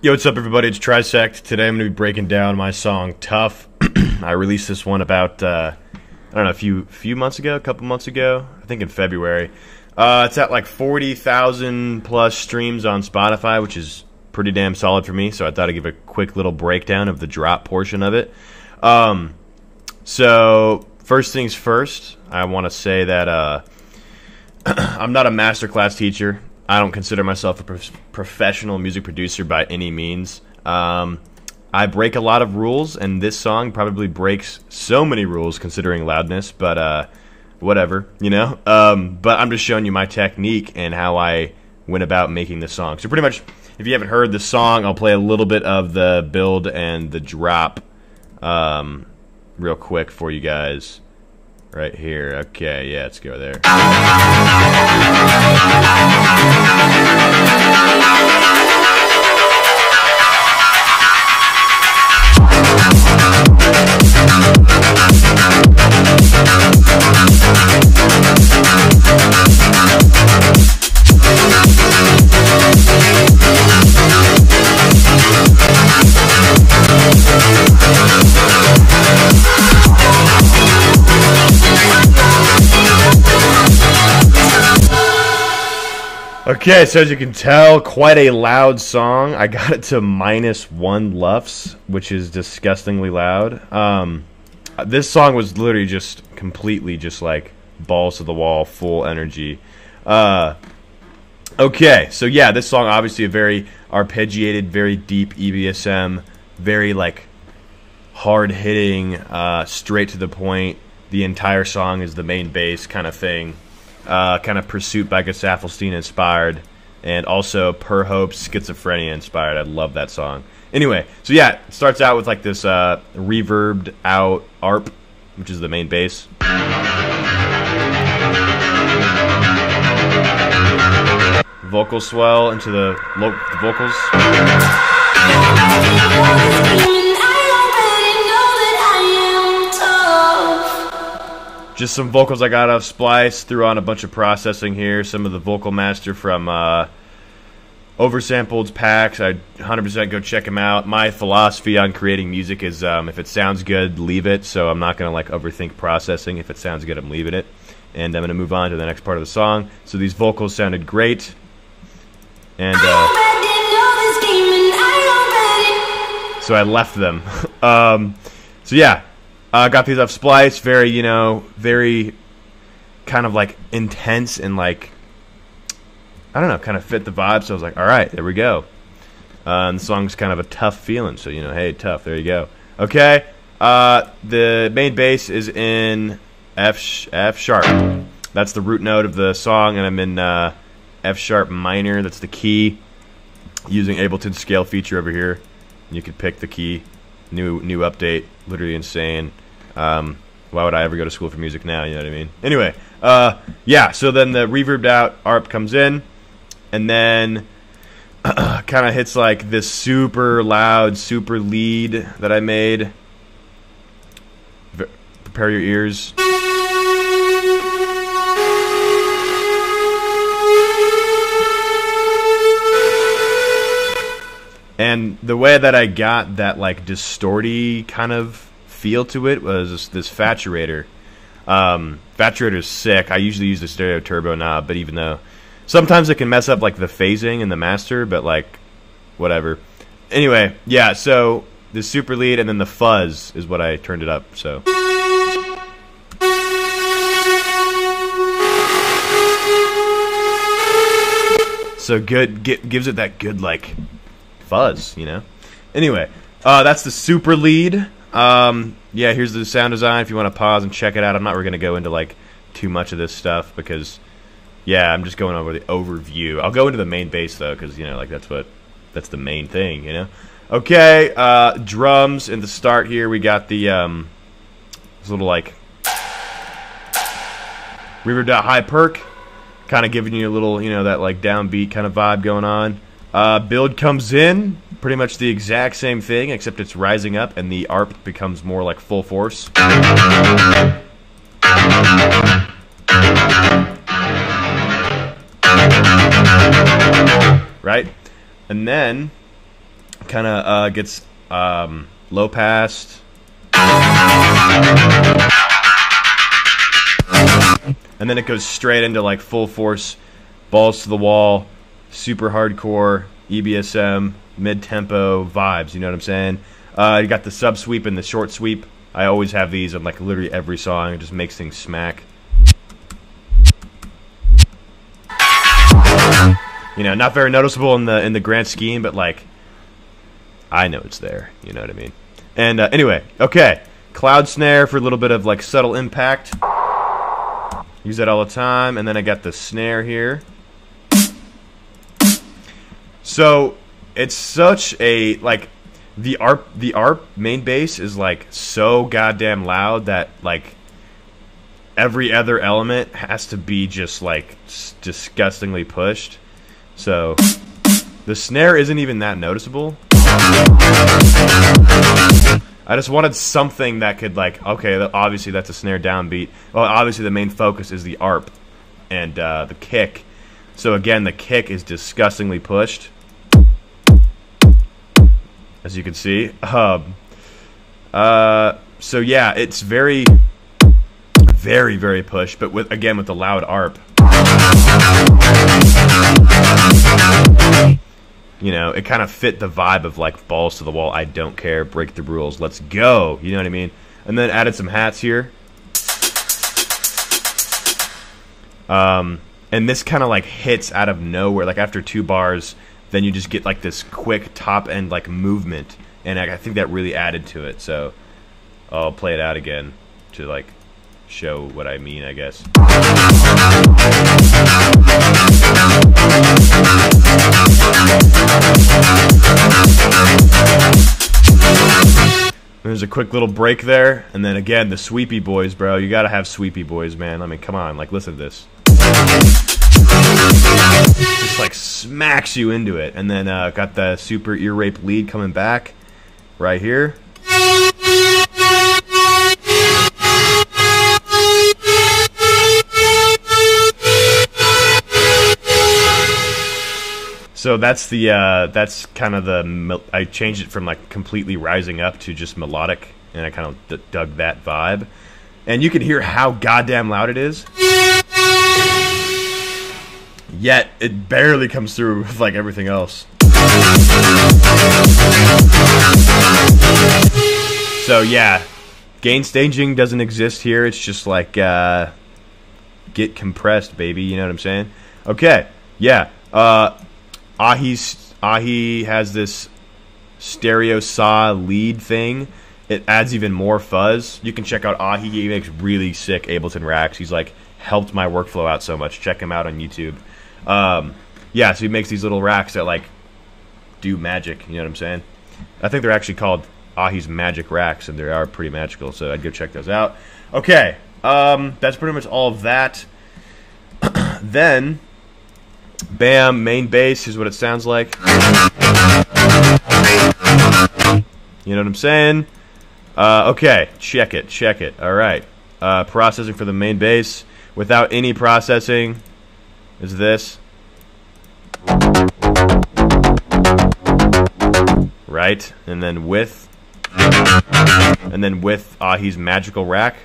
Yo, what's up, everybody? It's TRISEKT. Today I'm going to be breaking down my song Tough. I released this one about, I don't know, a few months ago, a couple months ago, I think in February. It's at like 40,000 plus streams on Spotify, which is pretty damn solid for me, so I thought I'd give a quick little breakdown of the drop portion of it. So, first things first, I want to say that I'm not a masterclass teacher. I don't consider myself a professional music producer by any means. I break a lot of rules, and this song probably breaks so many rules considering loudness, but whatever, you know? But I'm just showing you my technique and how I went about making this song. So pretty much, if you haven't heard the song, I'll play a little bit of the build and the drop real quick for you guys. Right here. Okay, yeah, let's go there. Okay, so as you can tell, quite a loud song. I got it to -1 LUFS, which is disgustingly loud. This song was literally just completely just like balls to the wall, full energy. Okay, so yeah, this song obviously a very arpeggiated, very deep EBSM, very like hard-hitting, straight to the point. The entire song is the main bass kind of thing. Kind of Pursuit by Gustaffelstein inspired, and also Per Hope Schizophrenia inspired. I love that song. Anyway, so yeah, it starts out with like this reverbed out ARP, which is the main bass. Vocal swell into the vocals. Just some vocals I got off Splice, threw on a bunch of processing here, some of the vocal master from Oversampled packs. I'd 100% go check them out. My philosophy on creating music is if it sounds good, leave it, so I'm not going to like overthink processing. If it sounds good, I'm leaving it. And I'm going to move on to the next part of the song. So these vocals sounded great. And so I left them. So yeah. Got these off Splice, very, you know, very kind of like intense and like, I don't know, kind of fit the vibe. So I was like, all right, there we go. The song's kind of a tough feeling. So, you know, hey, tough, there you go. Okay, the main bass is in F sharp. That's the root note of the song, and I'm in F sharp minor. That's the key. Using Ableton scale feature over here. You could pick the key. New update, literally insane. Why would I ever go to school for music now? You know what I mean? Anyway, yeah. So then the reverbed out ARP comes in, and then kind of hits like this super loud, super lead that I made. Prepare your ears. And the way that I got that like distorty kind of feel to it was this Faturator. Faturator's sick. I usually use the stereo turbo knob, but even though sometimes it can mess up like the phasing and the master, but like whatever. Anyway, yeah, so the super lead and then the fuzz is what I turned it up, so. So good, gives it that good like fuzz, you know. Anyway, that's the super lead. Yeah, here's the sound design if you want to pause and check it out. I'm not really going to go into like too much of this stuff because yeah, I'm just going over the overview. I'll go into the main bass though, because you know, like that's the main thing, you know. Okay, drums in the start here. We got the this little like reverb dot high perk, kind of giving you a little, you know, that like downbeat kind of vibe going on. Build comes in, pretty much the exact same thing, except it's rising up and the ARP becomes more like full force. Right? And then kind of gets low passed. And then it goes straight into like full force, balls to the wall, super hardcore, EBSM, mid-tempo vibes, you know what I'm saying? You got the sub sweep and the short sweep. I always have these on like literally every song. It just makes things smack. You know, not very noticeable in the grand scheme, but like I know it's there. You know what I mean? And anyway, okay, cloud snare for a little bit of like subtle impact. Use that all the time, and then I got the snare here. So it's such a like the ARP main bass is like so goddamn loud that like every other element has to be just like disgustingly pushed. So the snare isn't even that noticeable. I just wanted something that could like, okay, obviously that's a snare downbeat. Well, obviously the main focus is the ARP and the kick. So again, the kick is disgustingly pushed, as you can see. So yeah, it's very, very, very pushed, but with the loud ARP. You know, it kind of fit the vibe of like balls to the wall, I don't care, break the rules, let's go. You know what I mean? And then added some hats here. And this kind of like hits out of nowhere. Like after 2 bars, then you just get like this quick top end like movement. And I think that really added to it. So I'll play it out again to like show what I mean, I guess. There's a quick little break there, and then again the sweepy boys, bro. You gotta have sweepy boys, man. I mean, come on, like listen to this. Just like smacks you into it, and then got the super ear rape lead coming back right here. So that's the that's kind of the I changed it from like completely rising up to just melodic, and I kind of dug that vibe, and you can hear how goddamn loud it is. Yet it barely comes through with like everything else. So yeah, gain staging doesn't exist here. It's just like get compressed, baby. You know what I'm saying? Okay, yeah. Ahi has this stereo saw lead thing. It adds even more fuzz. You can check out Ahi. He makes really sick Ableton racks. He's like helped my workflow out so much. Check him out on YouTube. Yeah, so he makes these little racks that like do magic. You know what I'm saying? I think they're actually called Ahi's Magic Racks, and they are pretty magical. So I'd go check those out. Okay, that's pretty much all of that. Then. Bam, main bass is what it sounds like. You know what I'm saying? Okay, check it. All right. Processing for the main bass without any processing is this. Right? And then with Ahi's magical rack.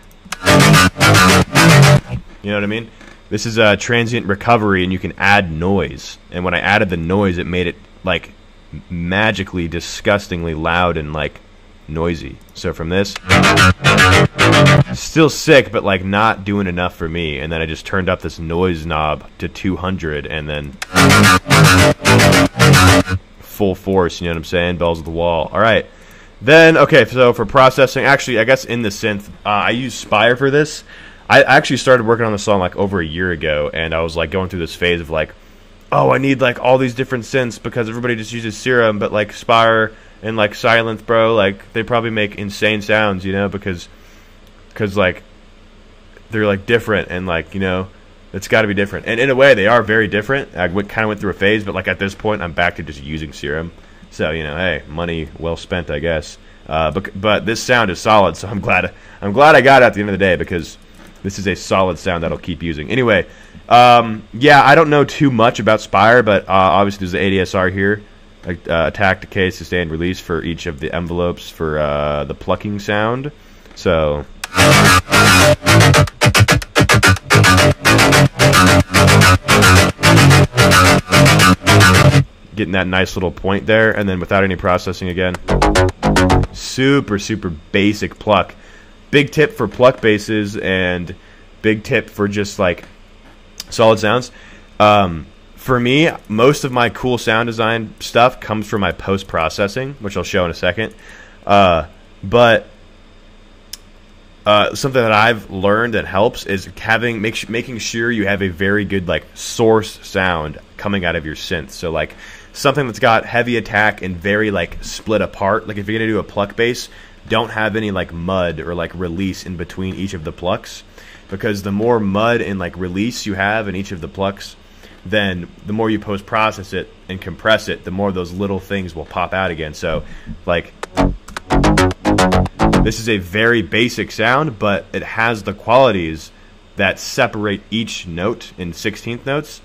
You know what I mean? This is a transient recovery, and you can add noise. And when I added the noise, it made it like magically, disgustingly loud and like noisy. So from this, still sick, but like not doing enough for me. And then I just turned up this noise knob to 200, and then full force. You know what I'm saying? Bells of the wall. All right. Then okay. So for processing, actually, I guess in the synth, I use Spire for this. I actually started working on the song like over a year ago, and I was like going through this phase of like, oh, I need like all these different synths because everybody just uses Serum, but like Spire and like Silence, bro, like they probably make insane sounds, you know, because like they're like different, and like, you know, it's got to be different. And in a way, they are very different. I kind of went through a phase, but like at this point, I'm back to just using Serum. So, you know, hey, money well spent, I guess. But this sound is solid, so I'm glad I got it at the end of the day, because this is a solid sound that I'll keep using. Anyway, yeah, I don't know too much about Spire, but obviously there's the ADSR here, attack, decay, sustain, release for each of the envelopes for the plucking sound. So getting that nice little point there, and then without any processing again. Super, super basic pluck. Big tip for pluck basses, and big tip for just like solid sounds. For me, most of my cool sound design stuff comes from my post-processing, which I'll show in a second. But something that I've learned that helps is making sure you have a very good like source sound coming out of your synth. So like something that's got heavy attack and very like split apart. Like if you're gonna do a pluck bass, don't have any like mud or like release in between each of the plucks, because the more mud and like release you have in each of the plucks, then the more you post-process it and compress it, the more those little things will pop out again. So like this is a very basic sound, but it has the qualities that separate each note in 16th notes,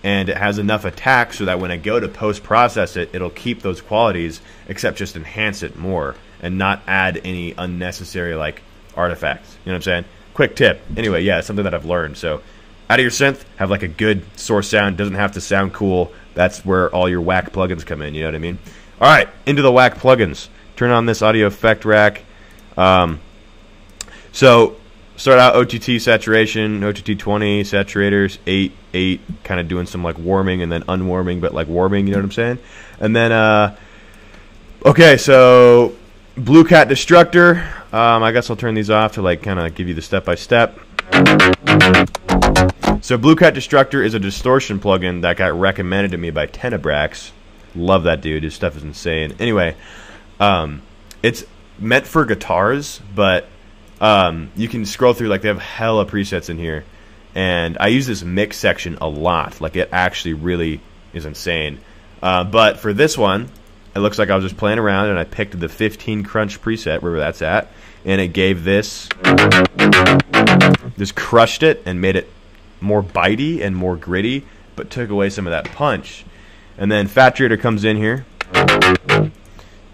and it has enough attack so that when I go to post-process it, it'll keep those qualities, except just enhance it more and not add any unnecessary like artifacts. You know what I'm saying? Quick tip. Anyway, yeah, it's something that I've learned. So out of your synth, have like a good source sound. Doesn't have to sound cool. That's where all your whack plugins come in. You know what I mean? All right, into the whack plugins. Turn on this audio effect rack. So start out OTT saturation, OTT 20 saturators, 8, 8, kind of doing some like warming and then unwarming, but like warming. You know what I'm saying? And then okay, so Blue Cat Destructor. I guess I'll turn these off to like kind of give you the step by step. So Blue Cat Destructor is a distortion plugin that got recommended to me by Tenebrax. Love that dude. His stuff is insane. Anyway, it's meant for guitars, but you can scroll through, like they have hella presets in here. And I use this mix section a lot. Like it actually really is insane. But for this one, it looks like I was just playing around and I picked the 15 crunch preset, wherever that's at. And it gave this, just crushed it and made it more bitey and more gritty, but took away some of that punch. And then Fat Trader comes in here, and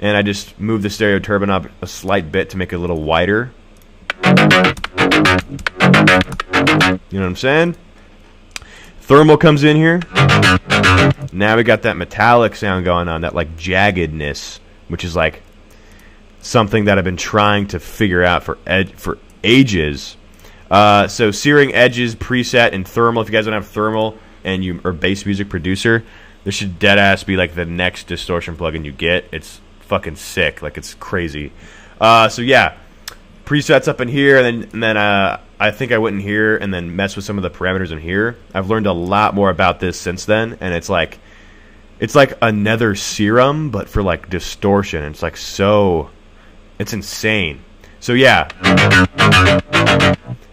I just move the stereo turbine up a slight bit to make it a little wider. You know what I'm saying? Thermal comes in here. Now we got that metallic sound going on, that like jaggedness, which is like something that I've been trying to figure out for ages. So Searing Edges preset in Thermal. If you guys don't have Thermal and you are a bass music producer, this should deadass be like the next distortion plugin you get. It's fucking sick. Like it's crazy. So yeah, presets up in here, and then I think I went in here and then messed with some of the parameters in here. I've learned a lot more about this since then, and it's like another serum, but for like distortion. It's like it's insane. So yeah,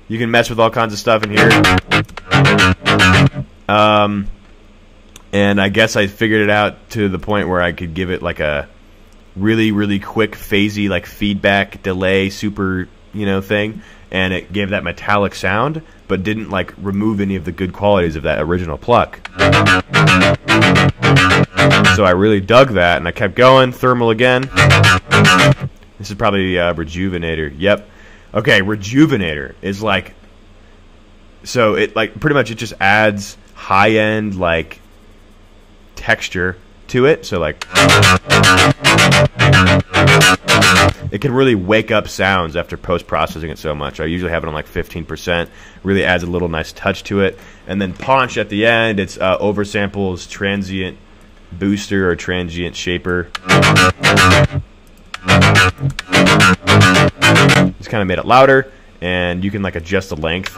you can mess with all kinds of stuff in here. And I guess I figured it out to the point where I could give it like a really, really quick, phasey, like feedback, delay, super, thing. And it gave that metallic sound, but didn't like remove any of the good qualities of that original Pluck. So I really dug that, and I kept going. Thermal again. This is probably Rejuvenator. Yep. Okay, Rejuvenator is like, so it like pretty much it just adds high-end like texture to it. So like it can really wake up sounds after post-processing it so much. I usually have it on like 15%. Really adds a little nice touch to it. And then Paunch at the end, it's oversamples transient booster or transient shaper. Just kind of made it louder, and you can like adjust the length.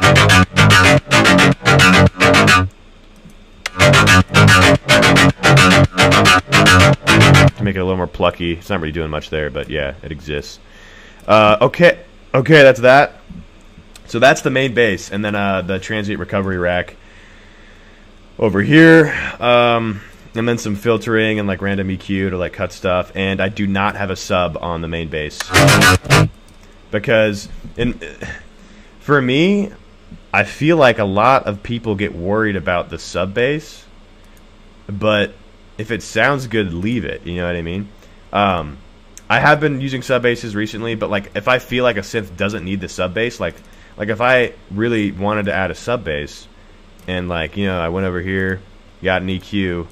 To make it a little more plucky. It's not really doing much there, but yeah, it exists. Okay, that's that. So that's the main bass, and then the transient recovery rack over here, and then some filtering and like random EQ to like cut stuff. And I do not have a sub on the main bass because for me, I feel like a lot of people get worried about the sub bass, but if it sounds good, leave it. You know what I mean? I have been using sub basses recently, but like if I feel like a synth doesn't need the sub bass, like if I really wanted to add a sub bass, and like, you know, I went over here, got an EQ,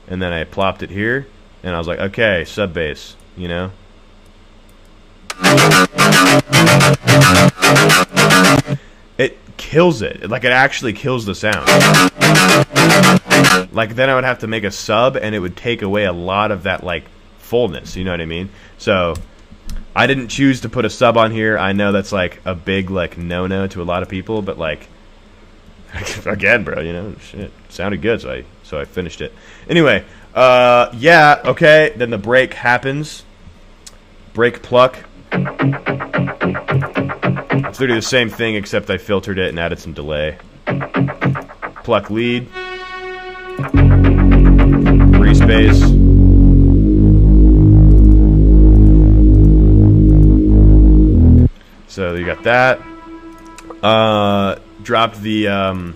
and then I plopped it here, and I was like, okay, sub bass, you know. It kills it. Like, it actually kills the sound. Like, then I would have to make a sub, and it would take away a lot of that, like, fullness, you know what I mean? So, I didn't choose to put a sub on here. I know that's, like, a big, like, no-no to a lot of people, but, like, again, bro, you know, shit, it sounded good, so I finished it. Anyway, yeah, okay, then the break happens. Break pluck. It's literally the same thing, except I filtered it and added some delay. Pluck lead. Free space. So you got that. Dropped the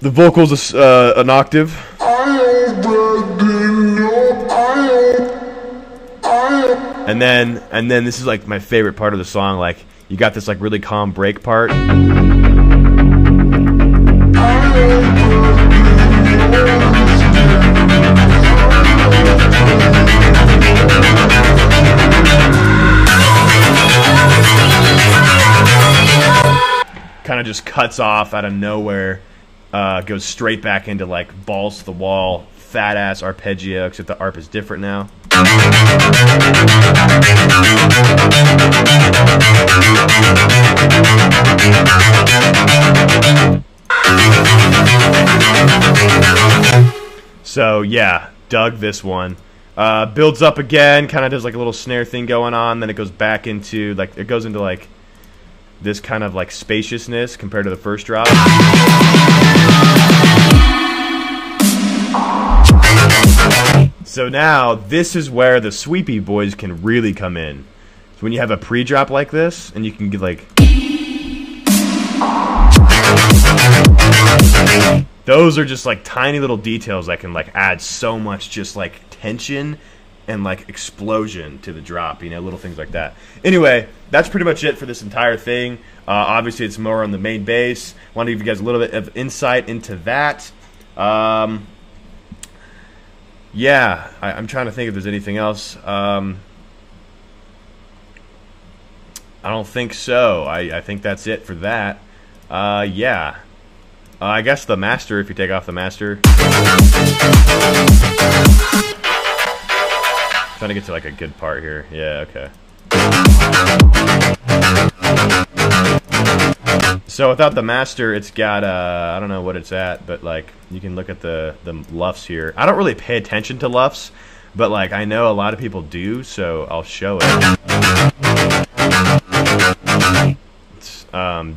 vocals an octave. And then this is like my favorite part of the song. Like, you got this like really calm break part. Kind of just cuts off out of nowhere, goes straight back into like balls to the wall, fat ass arpeggio, except the arp is different now. So yeah, dug this one. Builds up again, kind of does like a little snare thing going on, then it goes back into like, it goes into like this kind of like spaciousness compared to the first drop. So now this is where the sweepy boys can really come in. So when you have a pre-drop like this, and you can get like, those are just like tiny little details that can like add so much just like tension and like explosion to the drop, you know, little things like that. Anyway, that's pretty much it for this entire thing. Obviously, it's more on the main bass. Want to give you guys a little bit of insight into that. Yeah, I'm trying to think if there's anything else. I don't think so. I think that's it for that. Yeah. I guess the master, if you take off the master. Trying to get to like a good part here. Yeah, okay. So without the master, it's got I don't know what it's at, but like you can look at the luffs here. I don't really pay attention to luffs, but like I know a lot of people do, so I'll show it. It's,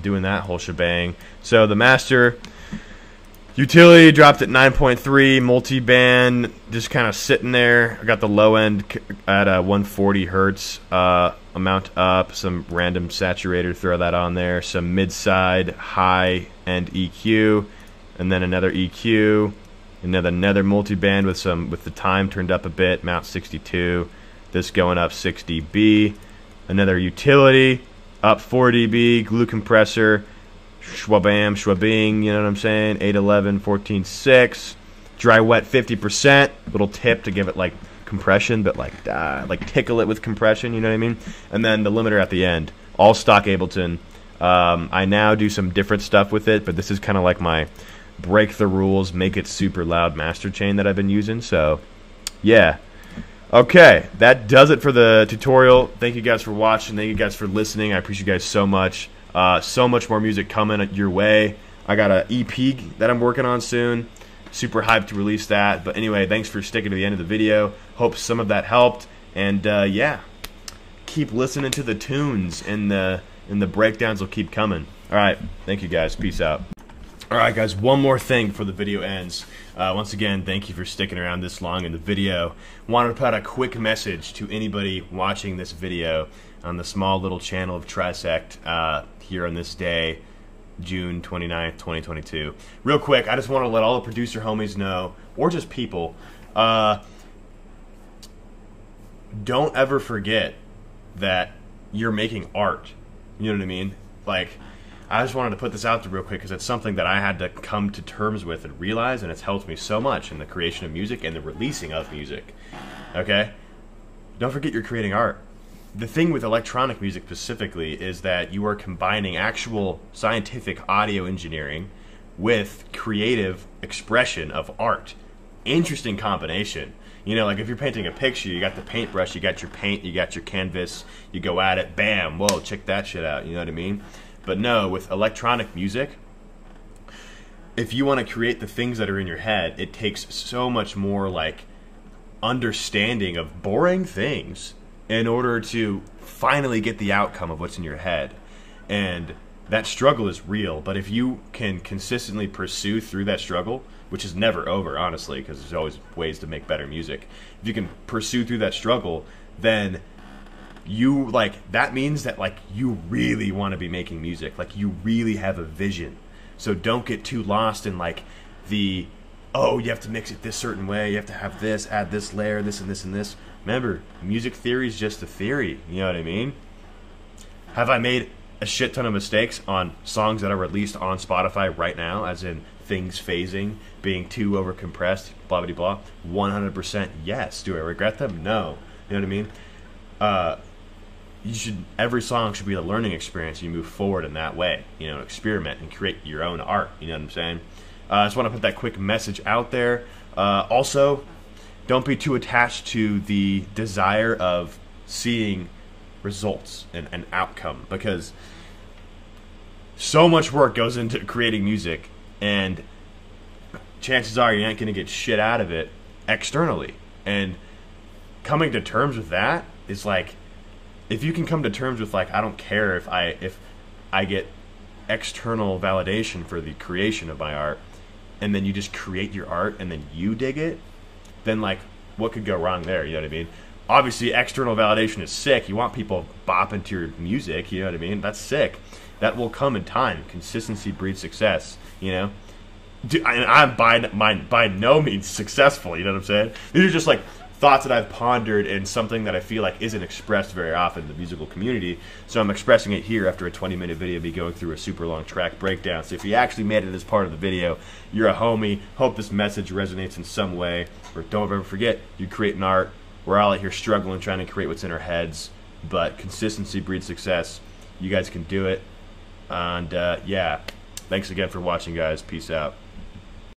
doing that whole shebang. So the master utility dropped at 9.3, multi-band just kind of sitting there. I got the low end at 140 hertz, amount up, some random saturator, throw that on there, some mid-side high end EQ, and then another EQ, another multi-band with the time turned up a bit, mount 62, this going up 6 dB, another utility up 4 dB, glue compressor, schwabam, schwabing, you know what I'm saying? 811, 14.6, dry wet 50%, little tip to give it like compression, but like tickle it with compression, you know what I mean? And then the limiter at the end, all stock Ableton. I now do some different stuff with it, but this is kind of like my break the rules, make it super loud master chain that I've been using. So yeah, okay, that does it for the tutorial. Thank you guys for watching. Thank you guys for listening. I appreciate you guys so much. So much more music coming your way. I got an EP that I'm working on soon. Super hyped to release that. But anyway, thanks for sticking to the end of the video. Hope some of that helped. And yeah, keep listening to the tunes, and the breakdowns will keep coming. All right, thank you guys. Peace out. All right, guys, one more thing before the video ends. Once again, thank you for sticking around this long in the video. Wanted to put out a quick message to anybody watching this video on the small little channel of TRISEKT here on this day. June 29th, 2022. Real quick, I just want to let all the producer homies know, or just people, don't ever forget that you're making art. You know what I mean? Like, I just wanted to put this out there real quick because it's something that I had to come to terms with and realize, and it's helped me so much in the creation of music and the releasing of music. Okay? Don't forget you're creating art. The thing with electronic music specifically is that you are combining actual scientific audio engineering with creative expression of art. Interesting combination. You know, like if you're painting a picture, you got the paintbrush, you got your paint, you got your canvas, you go at it, bam, whoa, check that shit out, you know what I mean? But no, with electronic music, if you want to create the things that are in your head, it takes so much more, like, understanding of boring things in order to finally get the outcome of what's in your head. And that struggle is real, but if you can consistently pursue through that struggle, which is never over, honestly, because there's always ways to make better music. If you can pursue through that struggle, then you, like, that means that, like, you really want to be making music. Like, you really have a vision. So don't get too lost in, like, the, oh, you have to mix it this certain way, you have to have this, add this layer, this and this and this. Remember, music theory is just a theory, you know what I mean? Have I made a shit ton of mistakes on songs that are released on Spotify right now, as in things phasing, being too over compressed, blah blah blah? 100% yes. Do I regret them? No. You know what I mean? Every song should be a learning experience. You move forward in that way, you know, experiment and create your own art. You know what I'm saying? I just want to put that quick message out there. Also, don't be too attached to the desire of seeing results and an outcome, because so much work goes into creating music, and chances are you ain't going to get shit out of it externally. And coming to terms with that is like, if you can come to terms with, like, I don't care if I get external validation for the creation of my art, and then you just create your art and then you dig it, then, like, what could go wrong there? You know what I mean? Obviously, external validation is sick. You want people bopping to your music, you know what I mean? That's sick. That will come in time. Consistency breeds success, you know? I'm by no means successful, you know what I'm saying? These are just, like, thoughts that I've pondered and something that I feel like isn't expressed very often in the musical community, so I'm expressing it here after a 20-minute video of me going through a super long track breakdown. So if you actually made it as part of the video, you're a homie. Hope this message resonates in some way. Or don't ever forget, you create an art. We're all out here struggling, trying to create what's in our heads, but consistency breeds success. You guys can do it. And yeah, thanks again for watching, guys. Peace out.